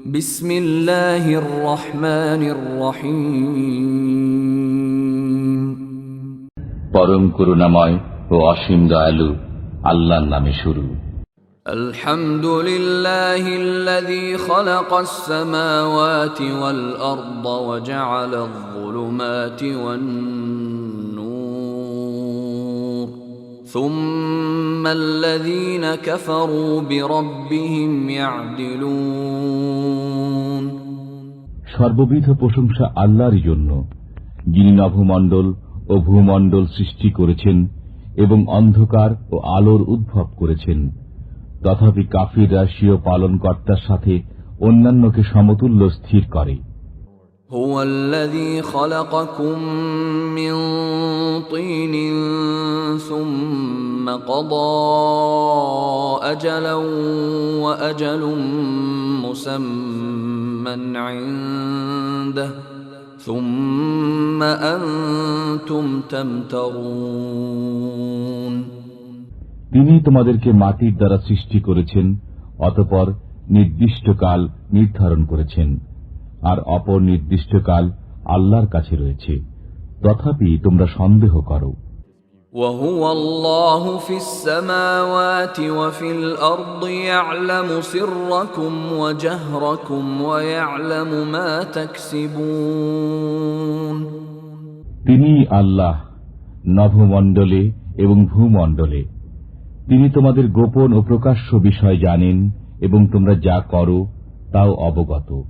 বিসমিল্লাহির রহমানির রহিম। পরম করুণাময় ও অসীম দয়ালু আল্লাহর নামে শুরু। আলহামদুলিল্লাহিল্লাযী খালাকাস সামাওয়াতি ওয়াল আরদা ওয়া জাআলায যুলুমাতি ওয়ান নূর সুম্মাল্লাযীনা কাফারু বিরাব্বিহিম ইয়া'দিলুন। সর্ববিধ প্রশংসা আল্লাহরই জন্য, যিনি নভমণ্ডল ও ভূমণ্ডল সৃষ্টি করেছেন এবং অন্ধকার ও আলোর উদ্ভব করেছেন। তথাপি কাফিররা স্বীয় পালনকর্তার সাথে অন্যান্যকে সমতুল্য স্থির করে। هو الذي خلقكم من طين ثم قضى أجلا وأجل مسمى عنده ثم أنتم تمترون। তিনি তোমাদেরকে মাটির দ্বারা সৃষ্টি করেছেন, অতঃপর নির্দিষ্ট কাল নির্ধারণ করেছেন, আর অপর নির্দিষ্ট কাল আল্লাহর কাছে রয়েছে, তথাপি তোমরা সন্দেহ করো। وهو الله في السماوات وفي الأرض يعلم سركم وجهركم ويعلم ما تكسبون। তিনি আল্লাহ নভমণ্ডলে এবং ভূমণ্ডলে, তিনি তোমাদের গোপন ও প্রকাশ্য বিষয় জানেন এবং তোমরা যা করো তাও অবগত।